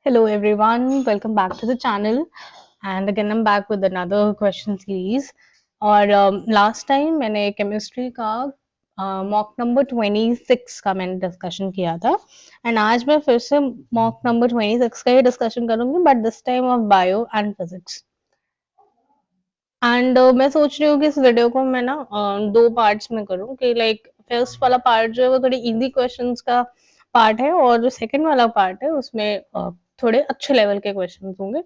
Hello everyone, welcome back to the channel and again I'm back with another question series और last time मैंने chemistry का mock number 26 का मैंने discussion किया था एंड आज मैं फिर से मॉक नंबर 26 का ही डिस्कशन करूंगी but this time of bio and physics and मैं सोच रही हूँ कि इस वीडियो को मैं ना दो पार्ट्स में करूँ कि लाइक फर्स्ट वाला पार्ट जो है वो थोड़ी इजी क्वेश्चंस का पार्ट है और जो सेकंड वाला पार्ट है उसमें थोड़े अच्छे लेवल के क्वेश्चंस होंगे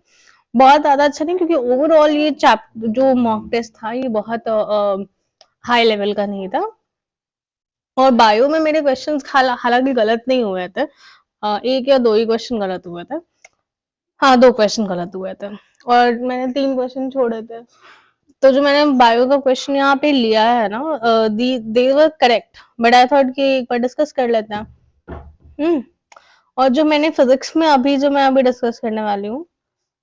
बहुत ज्यादा अच्छा नहीं क्योंकि ओवरऑल ये जो मॉक टेस्ट था ये बहुत हाई लेवल का नहीं था और बायो में मेरे क्वेश्चंस हालांकि गलत नहीं हुए थे एक या दो ही क्वेश्चन गलत हुए थे हाँ 2 क्वेश्चन गलत हुए थे और मैंने 3 क्वेश्चन छोड़े थे तो जो मैंने बायो का क्वेश्चन यहाँ पे लिया है ना they were correct but I thought कि एक बार डिस्कस कर लेते हैं और जो मैंने फिजिक्स में मैं अभी डिस्कस करने वाली हूँ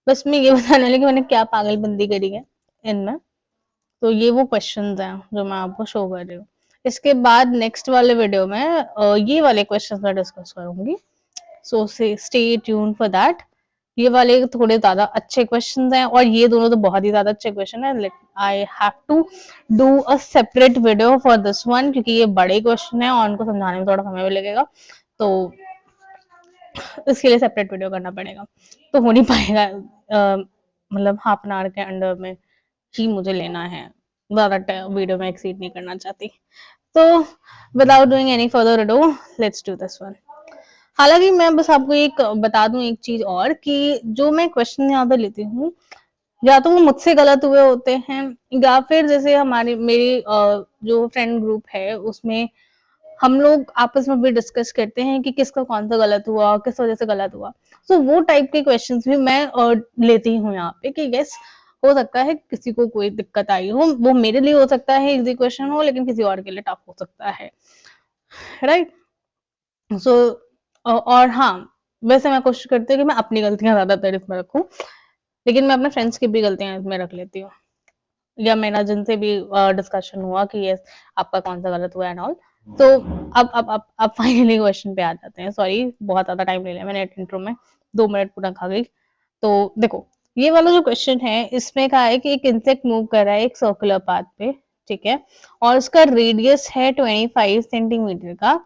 बस मैं ये बताने वाली कि मैंने क्या पागलबंदी करी है इनमें तो ये वो क्वेश्चंस हैं जो मैं आपको शो कर रही हूँ इसके बाद नेक्स्ट वाले वीडियो में ये वाले क्वेश्चंस मैं डिस्कस करूंगी so stay tune for that ये वाले थोड़े ज्यादा अच्छे क्वेश्चंस हैं और ये दोनों तो बहुत ही ज्यादा अच्छे क्वेश्चन है I have to do a separate video for this one क्योंकि ये बड़े क्वेश्चन है और उनको समझाने में थोड़ा समय भी लगेगा तो इसके लिए सेपरेट वीडियो करना पड़ेगा तो हो नहीं पाएगा मतलब हाफ एन आवर के अंडर में ही मुझे लेना है ज्यादा वीडियो में एक्सीड नहीं करना चाहती तो without doing any further ado let's do this one हालांकि मैं बस आपको एक बता दूं एक चीज और कि जो मैं क्वेश्चन यहाँ पे लेती हूँ या तो वो मुझसे गलत हुए होते हैं या फिर जैसे हमारी मेरी जो फ्रेंड ग्रुप है उसमें हम लोग आपस में भी डिस्कस करते हैं कि किसका कौन सा गलत हुआ किस वजह से गलत हुआ सो वो टाइप के क्वेश्चंस भी मैं लेती हूँ यहाँ पे कि यस हो सकता है किसी को कोई दिक्कत आई हो वो मेरे लिए हो सकता है इजी क्वेश्चन हो लेकिन किसी और के लिए टफ हो सकता है राइट सो और हाँ वैसे मैं कोशिश करती हूँ कि मैं अपनी गलतियां ज्यादातर इसमें रखूं लेकिन मैं अपने फ्रेंड्स की भी गलतियां इसमें रख लेती हूँ या मेरा जिनसे भी डिस्कशन हुआ कि यस आपका कौन सा गलत हुआ एंड ऑल तो अब फाइनली क्वेश्चन पे आ जाते हैं सॉरी बहुत ज्यादा टाइम ले लिया मैंने इंट्रो में 2 मिनट पूरा खा गई तो देखो ये वाला जो क्वेश्चन है इसमें कहा है कि एक इंसेक्ट मूव कर रहा है एक सर्कुलर पाथ पे ठीक है और उसका रेडियस है 25 सेंटीमीटर का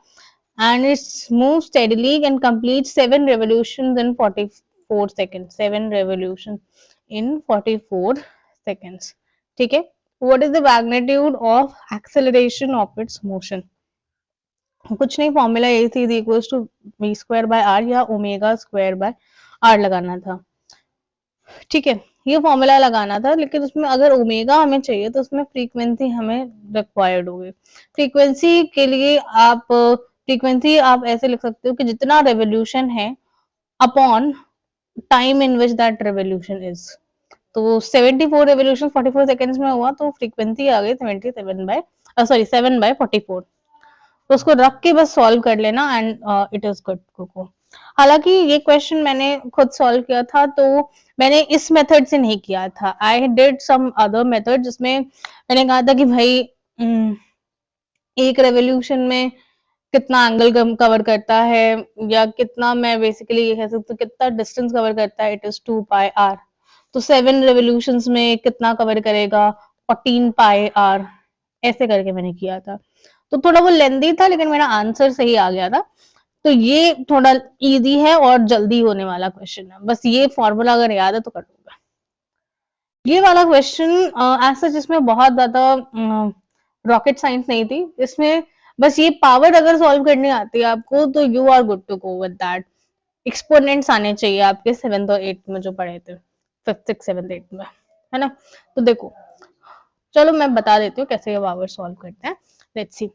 and it moves steadily and completes 7 revolutions in 44 seconds 7 revolutions in 44 seconds ठीक है what is the magnitude of acceleration of its motion कुछ नहीं formula A C equals to V square by R या omega square by R लगाना था ठीक है ये फॉर्मूला लगाना था लेकिन उसमें अगर ओमेगा हमें चाहिए तो उसमें फ्रीक्वेंसी हमें रिक्वायर्ड होगी फ्रीक्वेंसी के लिए आप ऐसे लिख सकते हो कि जितना रेवोल्यूशन है upon time in which that revolution is तो 74 रेवोल्यूशन 44 सेकेंड्स में हुआ तो फ्रीक्वेंसी आ गई 7/44 तो उसको रख के बस सॉल्व कर लेना एंड इट इज गुड को हालांकि ये क्वेश्चन मैंने खुद सॉल्व किया था तो मैंने इस मेथड से नहीं किया था I did some other method जिसमें मैंने कहा था कि भाई एक रेवोल्यूशन में कितना एंगल कवर करता है या कितना मैं बेसिकली ये कह सकती हूँ कितना डिस्टेंस कवर करता है इट इज 2πr तो 7 रेवोल्यूशंस में कितना कवर करेगा 14πr ऐसे करके मैंने किया था तो थोड़ा वो लेंदी था लेकिन मेरा आंसर सही आ गया था तो ये थोड़ा इजी है और जल्दी होने वाला क्वेश्चन है बस ये फॉर्मूला अगर याद है तो कर दूंगा ये वाला क्वेश्चन ऐसा जिसमें बहुत ज्यादा रॉकेट साइंस नहीं थी इसमें बस ये पावर अगर सॉल्व करनी आती है आपको तो you are good to go with that exponents आने चाहिए आपके 7th और 8th में जो पढ़े थे 5th 6th 7th 8th में है ना तो देखो चलो मैं बता देती हूँ कैसे ये पावर सॉल्व करते हैं let's see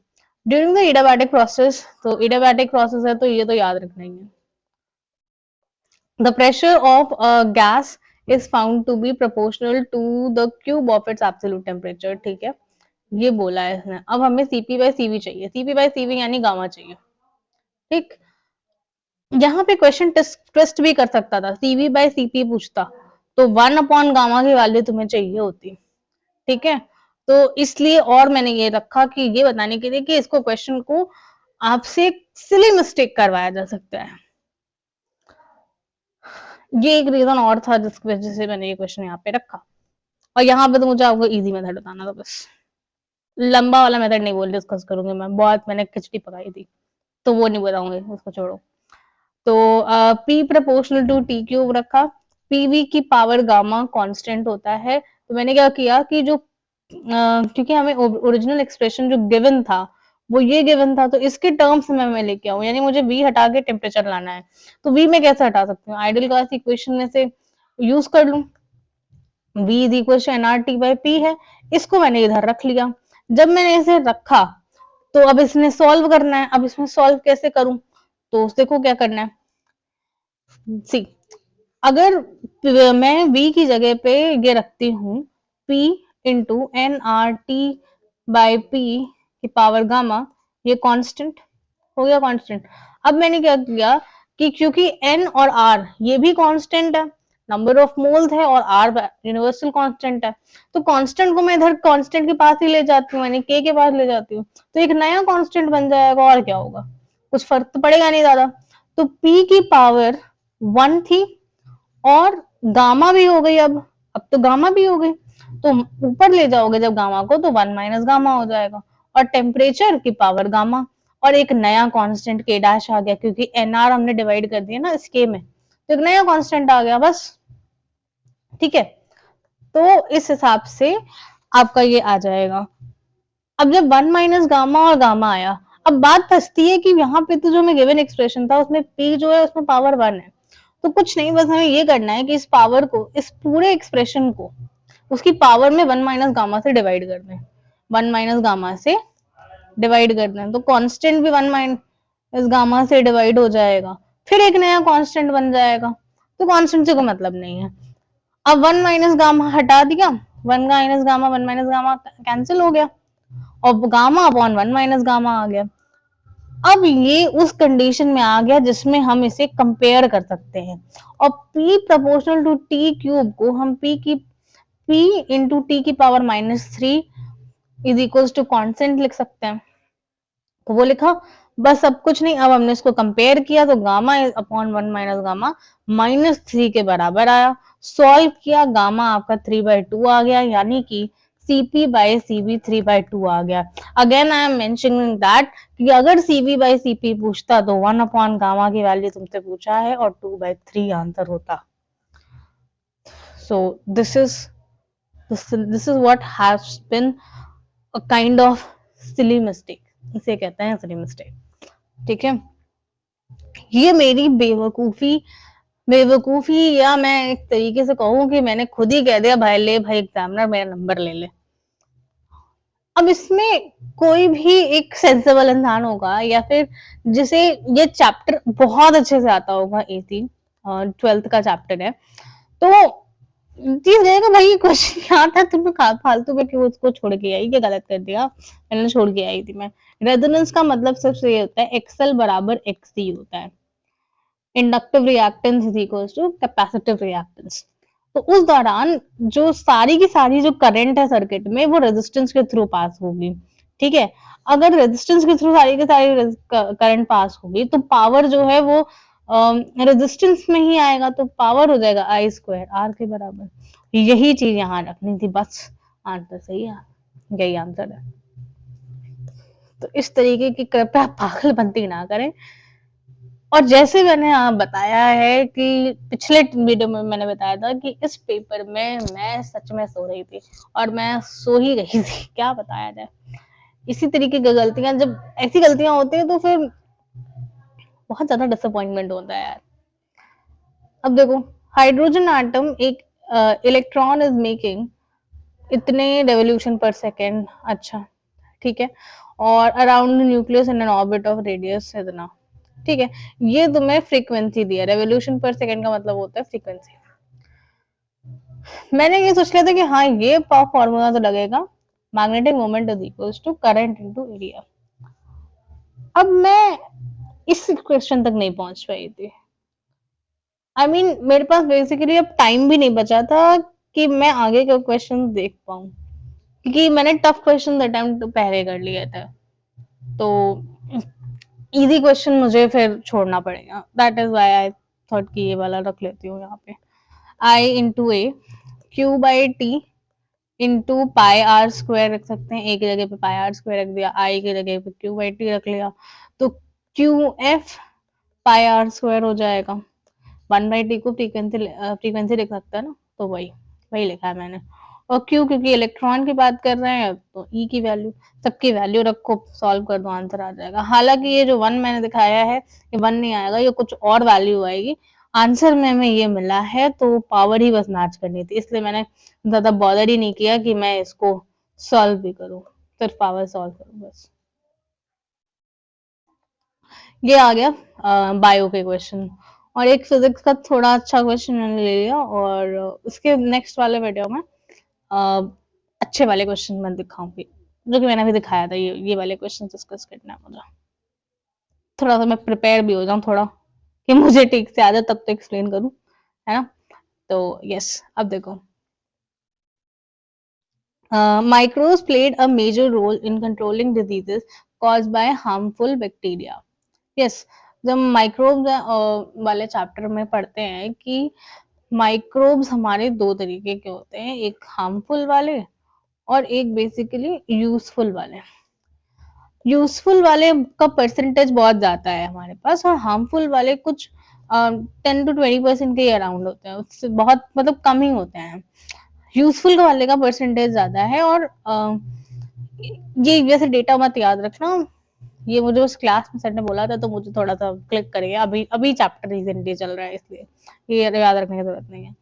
during the adiabatic process तो एडियाबैटिक प्रोसेस है तो ये तो याद रखना ही है the pressure of a gas is found to be proportional to the cube of its absolute temperature ठीक है ये बोला है इसने अब हमें Cp/Cv चाहिए Cp/Cv यानी गामा चाहिए ठीक यहाँ पे क्वेश्चन ट्विस्ट भी कर सकता था Cv/Cp पूछता तो 1 गामा की वैल्यू तुम्हें चाहिए होती ठीक है तो इसलिए और मैंने ये रखा कि ये बताने के लिए कि इसको क्वेश्चन को आपसे सिली मिस्टेक करवाया जा सकता है ये एक रीजन और था जिसकी वजह से मैंने ये क्वेश्चन यहाँ पे रखा। और यहाँ पे तो मुझे आपको इजी मेथड बताना था बस, लंबा वाला मेथड नहीं बोल डिस्कस करूंगी मैं, बहुत मैंने खिचड़ी पकाई थी तो वो नहीं बताऊंगी, उसको छोड़ो। तो P proportional to T cube रखा, पीवी की पावर गामा कांस्टेंट होता है, तो मैंने क्या किया कि जो क्योंकि हमें ओरिजिनल एक्सप्रेशन जो गिवन था वो ये गिवन था, तो इसके टर्म्स में मैं लेके आऊं, यानी मुझे वी हटा के टेम्परेचर लाना है। तो वी में कैसे हटा सकती हूँ, आइडियल गैस इक्वेशन में से यूज कर लूं, v is equal to N R T by P है, इसको मैंने इधर रख लिया। जब मैंने इसे रखा तो अब इसने सॉल्व करना है, अब इसमें सॉल्व कैसे करूं, तो देखो क्या करना है। सी, अगर मैं v की जगह पे ये रखती हूँ p into N R T by P की पावर गामा, ये कांस्टेंट हो गया कांस्टेंट। अब मैंने क्या किया कि क्योंकि n और r ये भी कांस्टेंट है, नंबर ऑफ मोल्स है और r यूनिवर्सल कांस्टेंट है, तो कांस्टेंट को मैं इधर कांस्टेंट के पास ही ले जाती हूँ, यानी k के पास ले जाती हूँ, तो एक नया कांस्टेंट बन जाएगा, और क्या होगा, कुछ फर्क तो पड़ेगा नहीं ज्यादा। तो p की पावर 1 थी और गामा भी हो गई, अब तो गामा भी हो गई, तो ऊपर ले जाओगे जब गामा को तो 1 माइनस गामा हो जाएगा, और टेम्परेचर की पावर गामा, और एक नया कांस्टेंट के डैश आ गया, क्योंकि एनआर हमने डिवाइड कर दिया ना इस के में, तो एक नया कांस्टेंट आ गया बस। ठीक है, तो इस हिसाब से आपका ये आ जाएगा। अब जब 1 माइनस गामा और गामा आया, अब बात फंसती है कि यहाँ पे तो जो मैं गिवन एक्सप्रेशन था उसमें p जो है उसमें पावर 1 है, तो कुछ नहीं, बस हमें ये करना है कि इस पावर को, इस पूरे एक्सप्रेशन को उसकी पावर में 1 माइनस गामा से डिवाइड कर दें, 1 माइनस गामा से डिवाइड कर दें, तो कांस्टेंट भी 1 माइनस गामा से डिवाइड हो जाएगा, फिर एक नया कांस्टेंट बन जाएगा, तो कांस्टेंट से कोई मतलब नहीं है। अब 1 माइनस गामा हटा दिया, 1 minus gamma 1 minus gamma cancel हो गया, और गामा अपॉन 1 माइनस गामा आ गया। अब ये उस कंडीशन में आ गया जिसमें हम इसे कंपेयर कर सकते हैं, और p proportional to T cube को हम p इंटू टी की power -3 is equal to constant लिख सकते हैं, तो वो लिखा, बस अब कुछ नहीं, अब हमने इसको कंपेयर किया तो गामा अपॉन 1 माइनस गामा -3 के बराबर आया, सॉल्व किया, गामा आपका 3/2 आ गया, यानी कि Cp बाय Cv 3/2 आ गया। Again I am mentioning that कि अगर Cv बाय Cp पूछता तो 1 अपॉन गामा की वैल्यू तुमसे पूछा है और 2/3 आंसर होता। So this is what has been a kind of silly mistake, इसे कहते हैं सिली मिस्टेक। ठीक है, ये मेरी बेवकूफी या मैं एक तरीके से कहूँ कि मैंने खुद ही कह दिया भाई ले भाई एग्जामिनर मेरा नंबर ले ले। अब इसमें कोई भी एक सेंसेबल इंसान होगा या फिर जिसे ये चैप्टर बहुत अच्छे से आता होगा, 12th का चैप्टर है, तो चीज रहेगा भाई क्वेश्चन क्या था, तुमने फालतू में क्यों उसको छोड़ के आई, ये गलत कर दिया, मैंने छोड़ के आई थी मैं। रेजोनेंस का मतलब सिर्फ ये होता है एक्सएल बराबर एक्ससी होता है, inductive reactance is equals to capacitive reactance. तो उस दौरान जो सारी की सारी जो करंट है सर्किट में वो रेजिस्टेंस के थ्रू पास होगी। ठीक है, अगर रेजिस्टेंस के थ्रू सारी की सारी करंट पास होगी तो पावर जो है वो रेजिस्टेंस में ही आएगा, तो पावर हो जाएगा आई स्क्वायर आर के बराबर। यही चीज यहाँ रखनी थी बस, आंसर सही है, यही आंसर है। तो इस तरीके की कृपया पागलपंती ना करें। और जैसे मैंने बताया है कि पिछले वीडियो में मैंने बताया था कि इस पेपर में मैं सच में सो रही थी, और मैं सो ही रही थी, क्या बताया जाए। इसी तरीके की गलतियां, जब ऐसी गलतियां होती हैं तो फिर बहुत ज्यादा डिसअपॉइंटमेंट होता है यार। अब देखो, हाइड्रोजन एटम एक इलेक्ट्रॉन इज मेकिंग इतने रेवोल्यूशन पर सेकेंड, अच्छा ठीक है, और around nucleus in an orbit of radius इतना, ठीक है, ये तुम्हें फ्रीक्वेंसी दिया, रेवोल्यूशन पर सेकंड का मतलब होता है फ्रीक्वेंसी। मैंने ये सोच लिया था कि हाँ ये फॉर्मूला तो लगेगा, magnetic moment is equals to current into area. अब मैं इस क्वेश्चन तक नहीं पहुंच पाई थी, आई मीन मेरे पास बेसिकली अब टाइम भी नहीं बचा था कि मैं आगे का क्वेश्चन देख पाऊं, क्योंकि मैंने टफ क्वेश्चन अटेम्प्ट पहले कर लिए थे, तो इजी क्वेश्चन मुझे फिर छोड़ना पड़ेगा, that is why I thought कि ये वाला रख लेती हूँ यहाँ पे, I into A Q by T into pi R square रख सकते हैं, ए की जगह पे पाई आर स्क्वायर रख दिया, आई की जगह पे क्यू बाई टी रख लिया, तो Q F pi R square हो जाएगा। 1/t को फ्रीक्वेंसी लिख सकता है ना, तो वही वही लिखा है मैंने। और क्यों, क्योंकि इलेक्ट्रॉन की बात कर रहे हैं तो ई की वैल्यू, सबकी वैल्यू रखो, सॉल्व कर दो, आंसर आ जाएगा। हालांकि ये जो 1 मैंने दिखाया है ये 1 नहीं आएगा, ये कुछ और वैल्यू आएगी। आंसर में हमें ये मिला है तो पावर ही बस मैच करनी थी, इसलिए मैंने ज्यादा बॉदर ही नहीं किया कि मैं इसको सॉल्व भी करूँ, सिर्फ पावर सॉल्व करूँ बस। ये आ गया बायो के क्वेश्चन, और एक फिजिक्स का थोड़ा अच्छा क्वेश्चन मैंने ले लिया, और उसके नेक्स्ट वाले वीडियो में अच्छे वाले क्वेश्चन मैं दिखाऊंगी, जो कि मैंने अभी दिखाया था। ये वाले क्वेश्चन डिस्कस करना है मुझे, थोड़ा सा मैं प्रिपेयर भी हो जाऊं थोड़ा, कि मुझे ठीक से आ जाए तब तो एक्सप्लेन करूं, है ना। तो यस, अब देखो, microbes played a major role in controlling diseases caused by harmful bacteria. Yes, जब माइक्रोब्स वाले चैप्टर में पढ़ते हैं कि माइक्रोब्स हमारे दो तरीके के होते हैं, एक हार्मफुल वाले और एक बेसिकली यूजफुल वाले। यूजफुल वाले का परसेंटेज बहुत ज्यादा है हमारे पास, और हार्मफुल वाले कुछ 10 to 20% के अराउंड होते हैं, उससे बहुत मतलब कम ही होते हैं। यूजफुल वाले का परसेंटेज ज्यादा है, और ये वैसे डेटा मत याद रखना, ये मुझे उस क्लास में सर ने बोला था तो मुझे थोड़ा सा क्लिक करेगा, अभी अभी चैप्टर रिसेंटली चल रहा है इसलिए ये याद रखने की जरूरत नहीं है।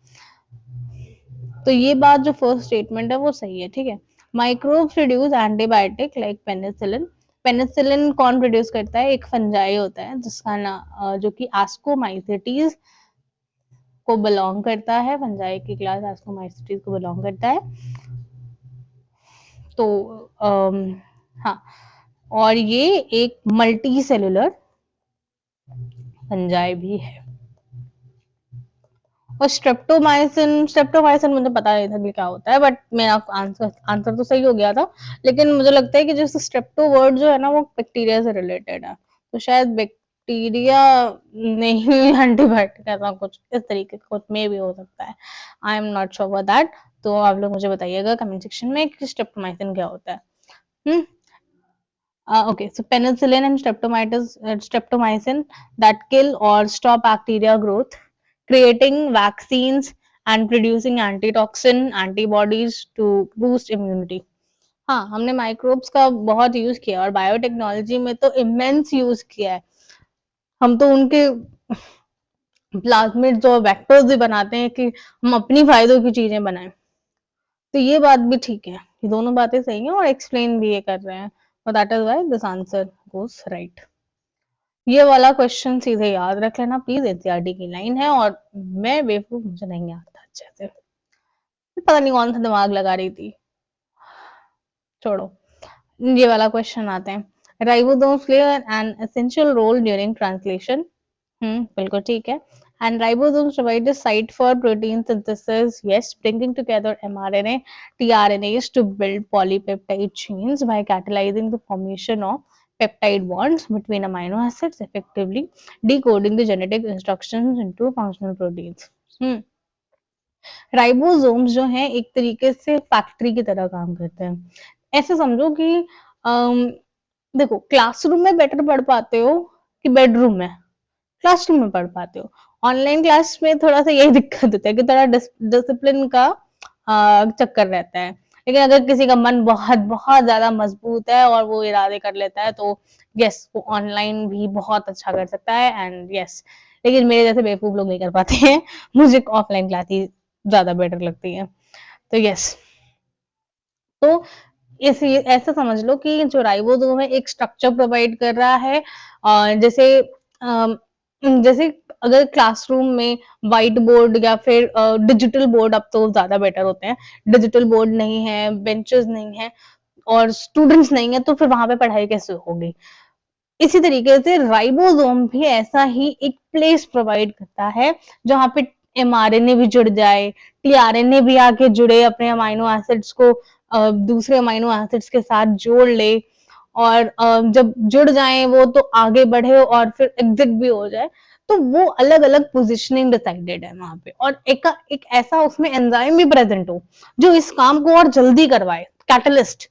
तो ये बात जो फर्स्ट स्टेटमेंट है वो सही है, ठीक है। Microbes produce antibiotic like penicillin. Penicillin कौन प्रोड्यूस करता है? एक फंजाई होता है जिसका ना जो कि एस्कोमाइसिटीज को बिलोंग करता है, फंजाई की क्लास एस्कोमाइसिटीज को बिलोंग करता है। तो हाँ, और ये एक मल्टी सेलुलर फंजाई भी है। और स्ट्रेप्टोमाइसिन मुझे पता नहीं था कि क्या होता है, बट मेरा आंसर तो सही हो गया था, लेकिन मुझे लगता है कि जैसे स्ट्रेप्टो वर्ड जो है ना वो बैक्टीरिया से रिलेटेड है, तो शायद बैक्टीरिया नहीं एंटीबायोटिक, ऐसा कुछ इस तरीके का कुछ में भी हो सकता है। I am not sure about that, तो आप लोग मुझे बताइएगा कमेंट सेक्शन में कि स्ट्रेप्टोमाइसिन क्या होता है। Okay, so penicillin and streptomycin that kill or stop bacteria growth, creating vaccines and producing antitoxin antibodies to boost immunity. हाँ, हमने माइक्रोब्स का बहुत यूज किया और बायोटेक्नोलॉजी में तो इमेंस यूज किया है। हम तो उनके प्लाज्मिड जो वेक्टर्स भी बनाते हैं कि हम अपनी फायदों की चीजें बनाएं। तो ये बात भी ठीक है, ये दोनों बातें सही हैं और एक्सप्लेन भी ये कर रहे हैं, और that is why this answer goes right. ये वाला क्वेश्चन सीधे याद रख लेना प्लीज, एनसीईआरटी की लाइन है, और मैं बेवकूफ, मुझे नहीं आता अच्छे से, पता नहीं कौन सा दिमाग लगा रही थी, छोड़ो। ये वाला क्वेश्चन आते हैं, ribosomes play an essential role during translation. बिल्कुल ठीक है। And ribosomes provide the site for protein synthesis, yes, bringing together mRNA, tRNAs to build polypeptide chains by catalyzing the formation of peptide bonds between amino acids, effectively decoding the genetic instructions into functional proteins. Ribosomes जो हैं एक तरीके से factory की तरह काम करते हैं। ऐसे समझो कि देखो, क्लासरूम में बेटर पढ़ पाते हो कि बेडरूम में? क्लासरूम में पढ़ पाते हो। ऑनलाइन क्लास में थोड़ा सा यही दिक्कत होता है कि थोड़ा डिसिप्लिन का चक्कर रहता है, लेकिन अगर किसी का मन बहुत बहुत ज्यादा मजबूत है और वो इरादे कर लेता है तो यस, वो ऑनलाइन भी बहुत अच्छा कर सकता है, एंड यस, लेकिन मेरे जैसे बेवकूफ लोग नहीं कर पाते हैं, मुझे ऑफलाइन क्लास ही ज्यादा बेटर लगती है। तो यस, तो इसे ऐसा समझ लो कि जो राइबोसोम है एक स्ट्रक्चर प्रोवाइड कर रहा है, जैसे जैसे अगर क्लासरूम में व्हाइट बोर्ड या फिर डिजिटल बोर्ड, अब तो ज्यादा बेटर होते हैं, डिजिटल बोर्ड नहीं है, बेंचेस नहीं है और स्टूडेंट्स नहीं है, तो फिर वहां पे पढ़ाई कैसे होगी? इसी तरीके से राइबोसोम भी ऐसा ही एक प्लेस प्रोवाइड करता है जहां पे एमआरएनए भी जुड़ जाए, टीआरएनए भी आके जुड़े, अपने अमाइनो एसिड्स को दूसरे अमाइनो एसिड्स के साथ जोड़ ले, और जब जुड़ जाए वो तो आगे बढ़े और फिर एग्जिट भी हो जाए। तो वो अलग अलग पोजिशनिंग डिसाइडेड है वहां पे, और एक ऐसा उसमें एंजाइम भी प्रेजेंट हो जो इस काम को और जल्दी करवाए, कैटलिस्ट।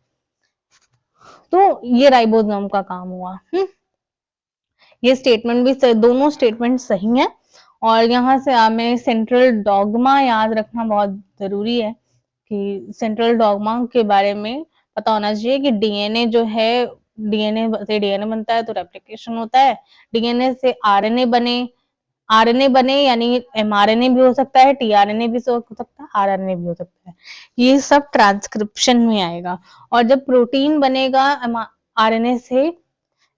तो ये राइबोसोम का काम हुआ। ये स्टेटमेंट भी, दोनों स्टेटमेंट सही है। और यहाँ से हमें सेंट्रल डॉगमा याद रखना बहुत जरूरी है कि सेंट्रल डॉगमा के बारे में पता होना चाहिए कि डीएनए जो है, डीएनए से डीएनए बनता है तो रेप्लिकेशन होता है, डीएनए से आरएनए बने यानी एमआरएनए भी हो सकता है, टीआरएनए भी हो सकता है, आरएनए भी हो सकता है। ये सब ट्रांसक्रिप्शन में आएगा। और जब प्रोटीन बनेगा आरएनए से,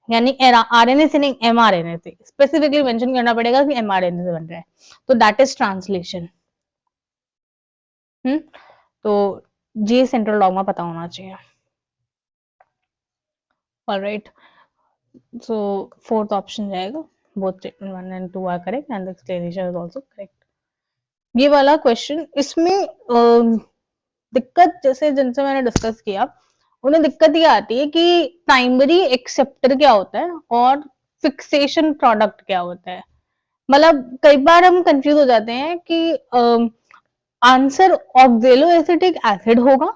यानी आरएनए से नहीं, एमआरएनए से स्पेसिफिकली मेंशन करना पड़ेगा कि एमआरएनए से बन रहा है, तो दैट इज ट्रांसलेशन। तो ये सेंट्रल डॉगमा पता होना चाहिए। ऑलराइट, सो फोर्थ ऑप्शन जाएगा, both statement 1 and 2 are correct and the explanation is also correct. ये वाला क्वेश्चन, इसमें दिक्कत जैसे जिनसे मैंने डिस्कस किया उन्हें दिक्कत ये आती है कि प्राइमरी एक्सेप्टर क्या होता है और फिक्सेशन प्रोडक्ट क्या होता है। मतलब कई बार हम कंफ्यूज हो जाते हैं कि आंसर ऑक्जेलोएसिटिक एसिड होगा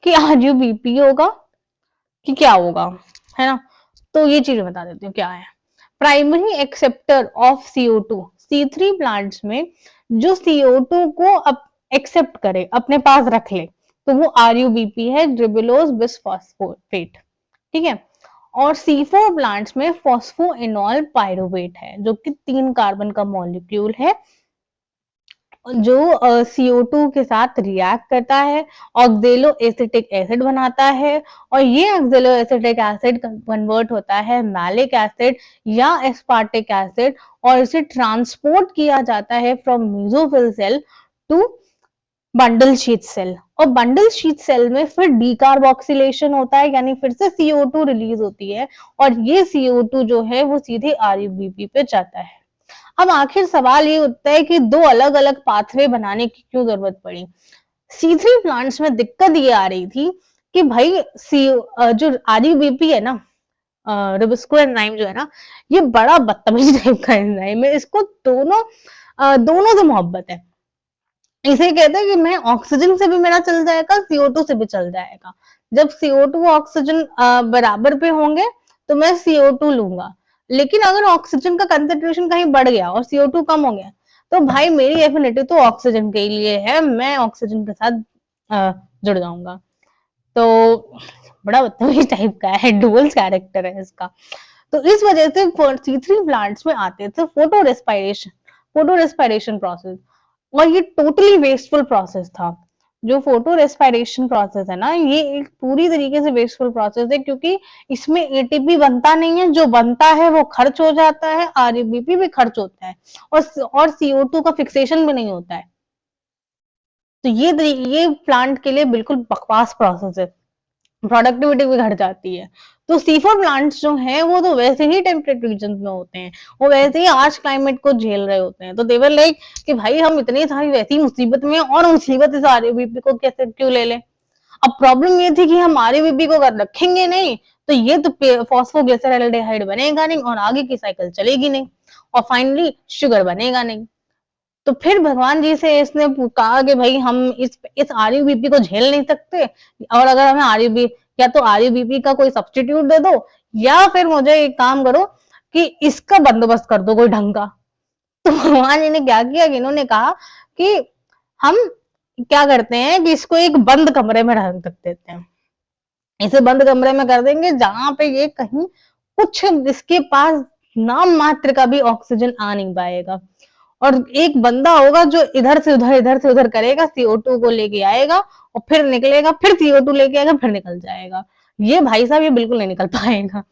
कि आरयूबीपी होगा कि क्या होगा, है ना। तो ये चीज बता देती हूँ क्या है। Primary acceptor of CO2, C3 plants में जो CO2 को एक्सेप्ट करे, अपने पास रख ले, तो वो RUBP है, रिबुलोज बिसफॉस्फेट, ठीक है। और C4 प्लांट्स में फॉस्फोइनॉल पायरुवेट है, जो कि 3 कार्बन का मॉलिक्यूल है, जो CO2 के साथ रिएक्ट करता है, ऑक्जेलो एसिटिक एसिड बनाता है, और ये ऑक्जेलो एसिटिक एसिड कन्वर्ट होता है मैलिक एसिड या एस्पार्टिक एसिड, और इसे ट्रांसपोर्ट किया जाता है from mesophyll cell to bundle sheath cell, और बंडल शीथ सेल में फिर डीकार्बोक्सिलेशन होता है, यानी फिर से CO2 रिलीज होती है, और ये CO2 जो है वो सीधे RUBP पे जाता है। अब आखिर सवाल ये उठता है कि दो अलग अलग पाथवे बनाने की क्यों जरूरत पड़ी। C3 प्लांट्स में दिक्कत ये आ रही थी कि भाई जो RUBP है ना, रिबोस्को एंजाइम जो है ना, ये बड़ा बदतमीज टाइप का एंजाइम है, इसको दोनों से मोहब्बत है। इसे कहते हैं कि मैं ऑक्सीजन से भी मेरा चल जाएगा, CO2 से भी चल जाएगा। जब CO2 ऑक्सीजन बराबर पे होंगे तो मैं CO2 लूंगा, लेकिन अगर ऑक्सीजन का कंसेंट्रेशन कहीं बढ़ गया और CO2 कम हो गया, तो भाई मेरी एफिनिटी तो ऑक्सीजन के लिए है, मैं ऑक्सीजन के साथ जुड़ जाऊंगा। तो बड़ा बदतमीज टाइप का है, डुअल कैरेक्टर है इसका। तो इस वजह से C3 प्लांट्स में आते थे फोटो रेस्पिरेशन प्रोसेस, और ये टोटली वेस्टफुल प्रोसेस था। जो फोटो रेस्पिरेशन प्रोसेस है ना, ये एक पूरी तरीके से वेस्टफुल प्रोसेस है, क्योंकि इसमें एटीपी बनता नहीं है, जो बनता है वो खर्च हो जाता है, आरयूबीपी भी खर्च होता है, और CO2 का फिक्सेशन भी नहीं होता है। तो ये प्लांट के लिए बिल्कुल बकवास प्रोसेस है, प्रोडक्टिविटी भी घट जाती है। तो C4 प्लांट्स जो हैं वो तो वैसे ही टेम्परेट रीजन में होते हैं, वो वैसे ही आज क्लाइमेट को झेल रहे होते हैं, तो दे वर लाइक कि भाई हम इतनी सारी वैसी मुसीबत में और मुसीबत इस आरयूबीपी को कैसे क्यों ले लें। अब प्रॉब्लम ये थी कि हम आरयूबीपी को अगर रखेंगे नहीं तो ये तो फॉस्फोग्लिसरॉल्डिहाइड बनेगा नहीं और आगे की साइकिल चलेगी नहीं, और फाइनली शुगर बनेगा नहीं। तो फिर भगवान जी से इसने कहा कि भाई हम इस आरयूबीपी को झेल नहीं सकते, और अगर हमें आरयूबी या तो आरयूबीपी का कोई सब्सटीट्यूट दे दो, या फिर मुझे एक काम करो कि इसका बंदोबस्त कर दो कोई ढंग का। तो भगवान जी ने क्या किया कि इन्होंने कहा कि हम क्या करते हैं कि इसको एक बंद कमरे में रख देते हैं, इसे बंद कमरे में कर देंगे जहां पे ये कहीं कुछ इसके पास नाम मात्र का भी ऑक्सीजन आ नहीं पाएगा, और एक बंदा होगा जो इधर से उधर करेगा, CO2 को लेके आएगा और फिर निकलेगा, फिर CO2 लेके आएगा, फिर निकल जाएगा। ये भाई साहब ये बिल्कुल नहीं निकल पाएगा।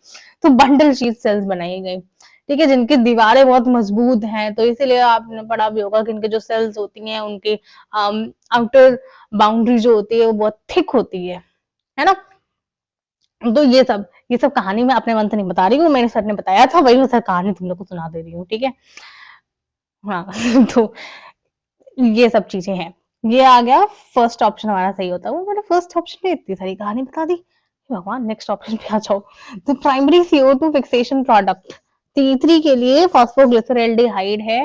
तो बंडल शीट सेल्स बनाई गई, ठीक है, जिनकी दीवारें बहुत मजबूत हैं, तो इसीलिए आपने पढ़ा भी होगा कि इनके जो सेल्स होती हैं उनकी आउटर बाउंड्री जो होती है वो बहुत थिक होती है ना। तो ये सब कहानी मैं अपने मन से नहीं बता रही हूँ, मेरे सर ने बताया था, वही मैं सर कहानी तुम लोग को सुना दे रही हूँ, ठीक है। हाँ तो ये सब चीजें हैं। ये आ गया फर्स्ट ऑप्शन हमारा सही होता है। वो मैंने फर्स्ट ऑप्शन में इतनी सारी कहानी बता दी, भगवान नेक्स्ट ऑप्शन पे आ जाओ। तो primary CO2 fixation product C3 के लिए फॉस्फोग्लिसरल्डिहाइड है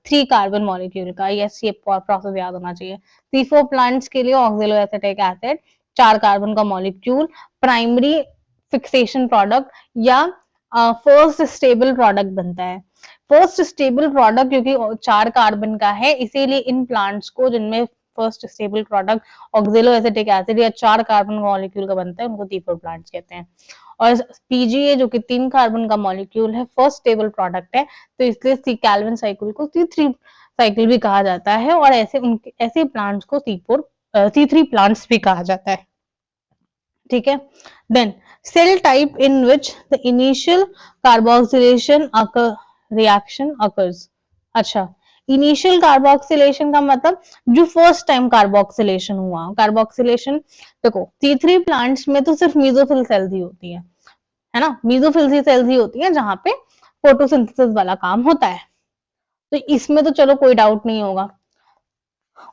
3 कार्बन मॉलिक्यूल का, यस ये प्रोसेस याद होना चाहिए। C4 प्लांट्स के लिए ऑक्जेलोएसिटिक एसिड 4 कार्बन का मॉलिक्यूल, प्राइमरी फिक्सेशन प्रोडक्ट या फर्स्ट स्टेबल प्रोडक्ट बनता है। फर्स्ट स्टेबल प्रोडक्ट क्योंकि 4 कार्बन का है, इसीलिए इन प्लांट्स को जिनमें first stable product oxaloacetic acid या 4 कार्बन मॉलिक्यूल का बनता है, उनको C4 प्लांट्स कहते हैं। और पीजीए जो कि 3 कार्बन का मॉलिक्यूल है, फर्स्ट स्टेबल प्रोडक्ट है, तो इसलिए सी कैल्विन साइकिल को C3 साइकिल भी कहा जाता है, और ऐसे प्लांट्स को C3 प्लांट्स भी कहा जाता है। ठीक है। Then cell type in which the initial carboxylation reaction occurs. अच्छा, इनिशियल कार्बोक्सिलेशन का मतलब जो फर्स्ट टाइम कार्बोक्सिलेशन हुआ। कार्बोक्सिलेशन देखो C3 प्लांट्स में तो सिर्फ मीजोफिल सेल्स ही होती है ना, मीजोफिल सेल्स ही होती है जहां पे फोटोसिंथेसिस वाला काम होता है, तो इसमें तो चलो कोई डाउट नहीं होगा।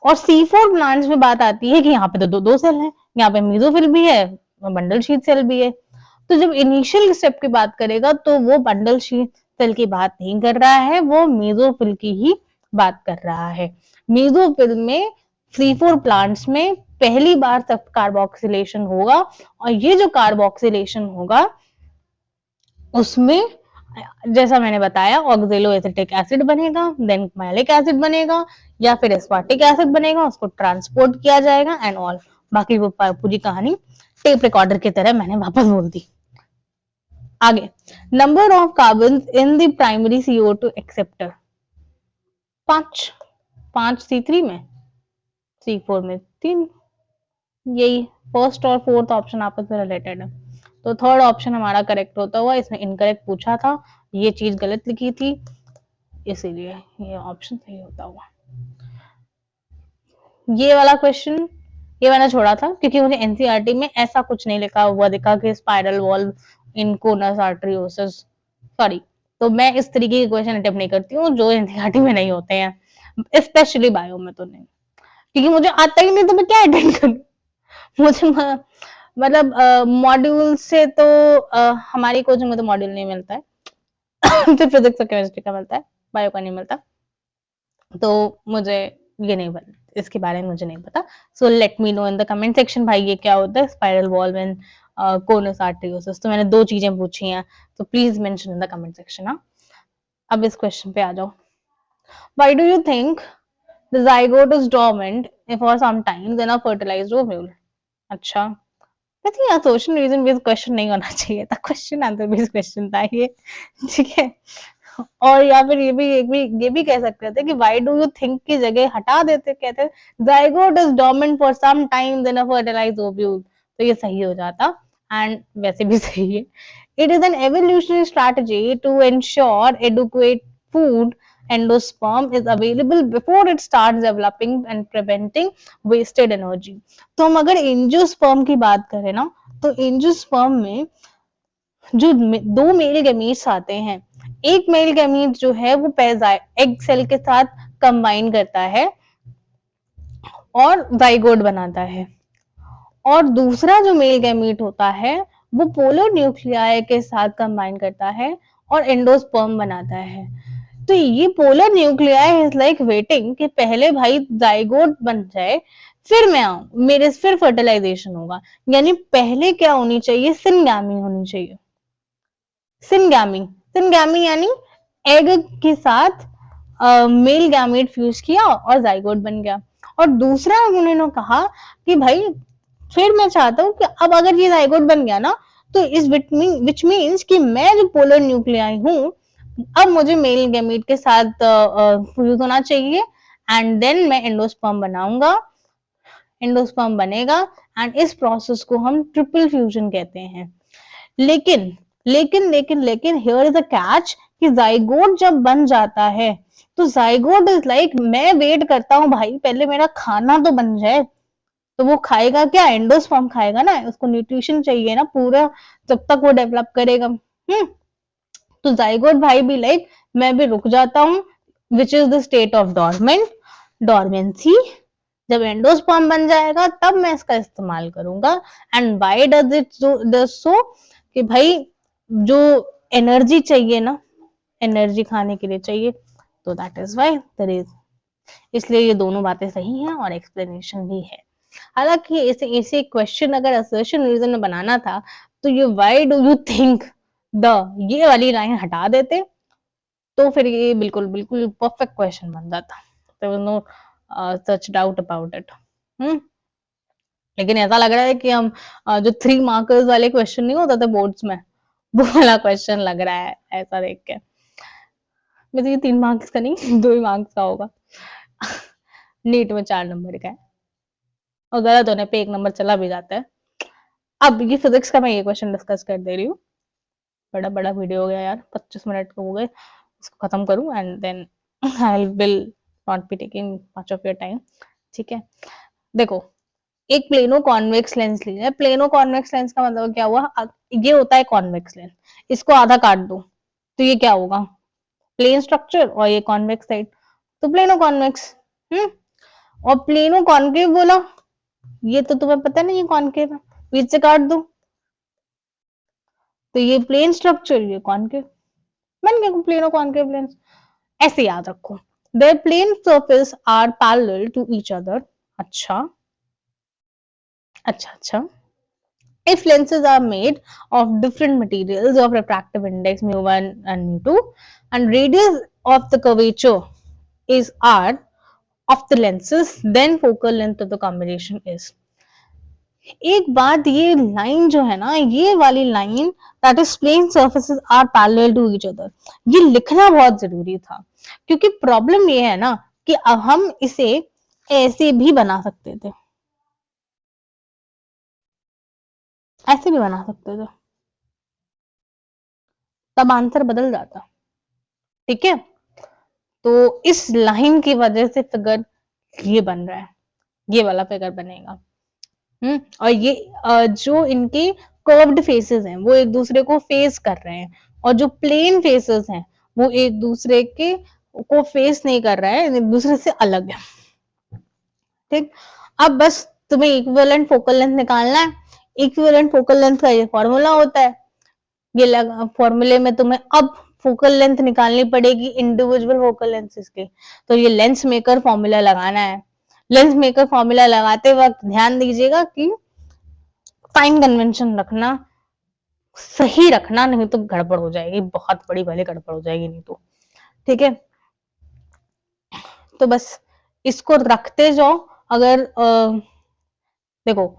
और C4 प्लांट्स में बात आती है कि यहाँ पे तो दो सेल है, यहाँ पे मीजोफिल भी है, बंडल शीथ सेल भी है। तो जब इनिशियल स्टेप की बात करेगा तो वो बंडल शीथ सेल की बात नहीं कर रहा है, वो मेसोफिल की ही बात कर रहा है। मेसोफिल में C4 प्लांट्स में पहली बार तक कार्बोक्सिलेशन होगा, और ये जो कार्बोक्सिलेशन होगा उसमें जैसा मैंने बताया ऑक्जेलोएसिटिक एसिड बनेगा, देन मैलिक एसिड बनेगा, या फिर एस्पार्टिक एसिड बनेगा, उसको ट्रांसपोर्ट किया जाएगा एंड ऑल। बाकी वो पूरी कहानी टेप रिकॉर्डर की तरह मैंने वापस बोल दी। आगे, number of carbon in the primary CO2 acceptor 5 C3 में, C4 में 3। यही फर्स्ट और फोर्थ ऑप्शन आपस में रिलेटेड है, तो थर्ड ऑप्शन हमारा करेक्ट होता हुआ, इसमें इनकरेक्ट पूछा था, ये चीज गलत लिखी थी, इसीलिए ये ऑप्शन सही होता हुआ। ये वाला क्वेश्चन ये मैंने छोड़ा था क्योंकि मुझे एनसीईआरटी में ऐसा कुछ नहीं लिखा हुआ दिखा कि स्पाइरल वॉल्व इन कोनस आर्टरियोसिस, सॉरी, तो मैं इस तरीके के क्वेश्चन अटेम्प्ट नहीं करती हूँ जो एनसीईआरटी में नहीं होते हैं, स्पेशली बायो में तो नहीं, क्योंकि मुझे आता ही नहीं तो मैं क्या अटेम्प्ट करूँ। मुझे मतलब मॉड्यूल से तो हमारी कोचिंग में तो मॉड्यूल नहीं मिलता है सिर्फ फिजिक्स और केमिस्ट्री का मिलता है, बायो का नहीं मिलता, तो मुझे ये नहीं पता, इसके बारे में मुझे नहीं पता। So let me know in the comment section भाई ये क्या होता है स्पाइरल वॉल्व एंड कोनस आर्टरियोसिस। तो मैंने 2 चीजें पूछी हैं, तो please mention in the comment section. हाँ, अब इस क्वेश्चन पे आ जाओ। Why do you think the zygote is dormant for some time then a fertilized ovule? अच्छा, वैसे यहाँ सोशल रीजन बेस्ड क्वेश्चन नहीं होना चाहिए था, क्वेश्चन आंसर बेस्ड क्वेश्चन था ये, ठीक है। और या फिर ये भी कह सकते थे कि व्हाई डू यू थिंक की जगह हटा देते, कहते zygote is dominant for some time then a fertilized ovule, तो ये सही हो जाता, एंड वैसे भी सही है। It is an evolutionary strategy to ensure adequate food endosperm is available before it starts developing and preventing wasted energy। तो हम अगर एंजियोस्पर्म की बात करें ना, तो एंजियोस्पर्म में जो 2 मेल गैमीट्स आते हैं, एक मेल गैमीट जो है वो एग सेल के साथ कंबाइन करता है और जाइगोट बनाता है, और दूसरा जो मेल गैमीट होता है वो पोलर न्यूक्लियाई के साथ कंबाइन करता है और एंडोस्पर्म बनाता है। तो ये polar nuclei is like waiting कि पहले भाई जाइगोट बन जाए फिर मैं आऊं, मेरे फिर फर्टिलाइजेशन होगा, यानी पहले क्या होनी चाहिए, सिनगैमी होनी चाहिए। सिनगैमी यानी एग के साथ मेल गैमेट फ्यूज किया और जाइगोट बन गया। और दूसरा उन्होंने कहा कि भाई फिर मैं चाहता हूं कि अब अगर ये जाइगोट बन गया ना, तो इस विच मीन्स कि मैं जो पोलर न्यूक्लियाई हूं, अब मुझे मेल गैमेट के साथ फ्यूज होना चाहिए, एंड देन मैं एंडोस्पर्म बनाऊंगा, एंडोस्पर्म बनेगा, एंड इस प्रोसेस को हम ट्रिपल फ्यूजन कहते हैं। लेकिन हियर इज अ कैच कि जाइगोट जब बन जाता है तो जाइगोट इज लाइक मैं वेट करता हूं भाई पहले मेरा खाना तो बन जाए, तो वो खाएगा क्या, एंडोस्पर्म खाएगा ना, उसको न्यूट्रिशन चाहिए ना पूरा, जब तक वो डेवलप करेगा। तो जाइगोट भाई भी लाइक मैं भी रुक जाता हूं, which is the state of dormancy. जब एंडोस्पर्म बन जाएगा तब मैं इसका इस्तेमाल करूंगा। And why does it so कि भाई जो एनर्जी चाहिए ना, एनर्जी खाने के लिए चाहिए, तो that is why there is, इसलिए ये दोनों बातें सही हैं और एक्सप्लेनेशन भी है। हालांकि ऐसे ऐसे क्वेश्चन अगर असर्शन रीजन में बनाना था तो ये why do you think the ये वाली लाइन हटा देते, तो फिर ये बिल्कुल बिल्कुल परफेक्ट क्वेश्चन बन जाता, there was no such doubt about it. लेकिन ऐसा लग रहा है कि हम जो 3 मार्कर्स वाले क्वेश्चन नहीं होता था बोर्ड्स में, वो वाला क्वेश्चन लग रहा है ऐसा देख के। वैसे ये 3 मार्क्स का नहीं 2 ही मार्क्स का होगा नीट में 4 नंबर का है, और गलत होने पे 1 नंबर चला भी जाता है। अब ये फिजिक्स का मैं ये क्वेश्चन डिस्कस कर दे रही हूँ, बड़ा बड़ा वीडियो हो गया यार, 25 मिनट का हो गए, इसको खत्म करूँ and then I will not be taking much of your time. ठीक है, देखो एक प्लेनो कॉन्वेक्स लेंस लिया है, प्लेनो कॉन्वेक्स लेंस का मतलब क्या हुआ, ये होता है कॉन्वेक्स लेंस, इसको आधा काट दो तो ये क्या होगा, प्लेन स्ट्रक्चर, और ये कॉन्वेक्स साइड, तो प्लेनो कॉन्वेक्स। और प्लेनो कॉन्केव बोला, ये तो तुम्हें पता नहीं ये कॉन्केव है, बीच से काट दो तो ये प्लेन स्ट्रक्चर, ये कॉन्केव, बन गया प्लेनो कॉन्केव लेंस। ऐसे याद रखो, their plane surface are parallel to each other। अच्छा अच्छा अच्छा, if lenses are made of different materials of refractive index mu1 and mu2 and radius of the curvature is r of the lenses, then focal length of the combination is। एक बात, ये line जो है ना, ये वाली line that is plane surfaces are parallel to each other, ये लिखना बहुत जरूरी था, क्योंकि प्रॉब्लम ये है ना कि अब हम इसे ऐसे भी बना सकते थे, ऐसे भी बना सकते थे, तब आंसर बदल जाता। ठीक है, तो इस लाइन की वजह से फिगर ये बन रहा है, ये वाला फिगर बनेगा। और ये जो इनके कर्व्ड फेसेस हैं वो एक दूसरे को फेस कर रहे हैं, और जो प्लेन फेसेस हैं वो एक दूसरे के को फेस नहीं कर रहा है, एक दूसरे से अलग है। ठीक, अब बस तुम्हें इक्विवेलेंट फोकल लेंथ निकालना है। इक्विवेलेंट फोकल लेंथ का ये फॉर्मूला होता है, ये फॉर्मूले में तुम्हें अब फोकल लेंथ निकालनी पड़ेगी इंडिविजुअल फोकल लेंसेज के, तो ये लेंस मेकर फॉर्मूला लगाना है। लेंस मेकर फॉर्मूला लगाते वक्त ध्यान दीजिएगा कि साइन कन्वेंशन रखना, सही रखना, नहीं तो गड़बड़ हो जाएगी, बहुत बड़ी वाली गड़बड़ हो जाएगी नहीं तो। ठीक है, तो बस इसको रखते जाओ। अगर देखो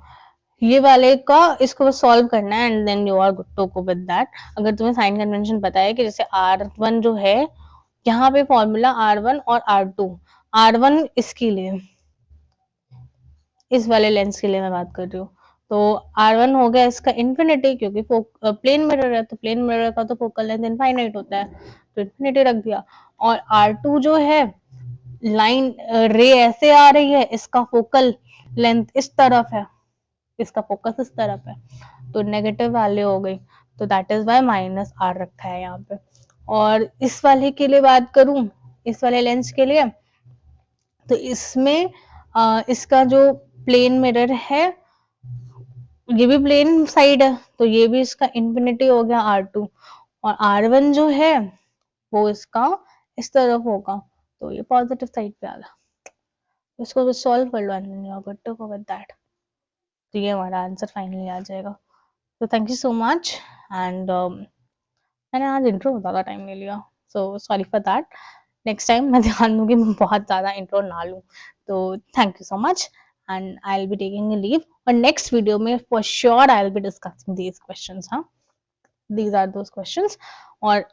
ये वाले का इसको सॉल्व करना है and then you are good to go with that. अगर तुम्हें साइन कन्वेंशन पता है कि जैसे R1 जो है, यहाँ पे फॉर्मूला R1 और R2, R1 इसके लिए, इस वाले लेंस के लिए मैं बात कर रही हूँ, तो R1 हो गया इसका इन्फिनिटी, क्योंकि प्लेन मिरर है तो प्लेन मिरर का तो फोकल लेंथ इनफाइनाइट होता है, तो इन्फिनिटी रख दिया। और R2 जो है, लाइन रे ऐसे आ रही है, इसका फोकल लेंथ इस तरफ है, इसका फोकस इस तरफ है, तो नेगेटिव वैल्यू हो गई, तो दैट इज वाई -r रखा है यहाँ पे। और इस वाले के लिए बात करूं, इस वाले लेंस के लिए, तो इसमें इसका जो प्लेन मिरर है, ये भी प्लेन साइड है, तो ये भी इसका इन्फिनिटी हो गया R2, और R1 जो है वो इसका इस तरफ होगा, तो ये पॉजिटिव साइड पे आ गया। इसको सॉल्व कर लो and you are good to go with that, तो ये हमारा आंसर फाइनली आ जाएगा। तो thank you so much, and मैंने आज इंट्रो में ज़्यादा टाइम ले लिया, so sorry for that. Next time मैं ध्यान दूंगी मैं बहुत ज़्यादा इंट्रो ना लूँ। तो thank you so much, and I will be taking a leave, और नेक्स्ट वीडियो में for sure I will be discussing these questions. हाँ, दीज आर दोज क्वेश्चंस, और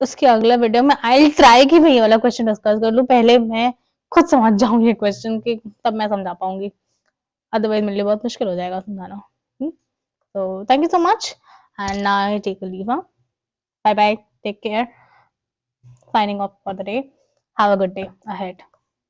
उसके अगला वीडियो में आई विल ट्राई कि मैं ये वाला क्वेश्चन डिस्कस कर लूँ, पहले मैं खुद समझ जाऊँ ये क्वेश्चन की, तब मैं समझा पाऊंगी, अदरवाइज मेरे लिए बहुत मुश्किल हो जाएगा समझाना। So thank you so much, and now I take a leave. Huh? Bye bye. Take care. Signing off for the day. Have a good day ahead.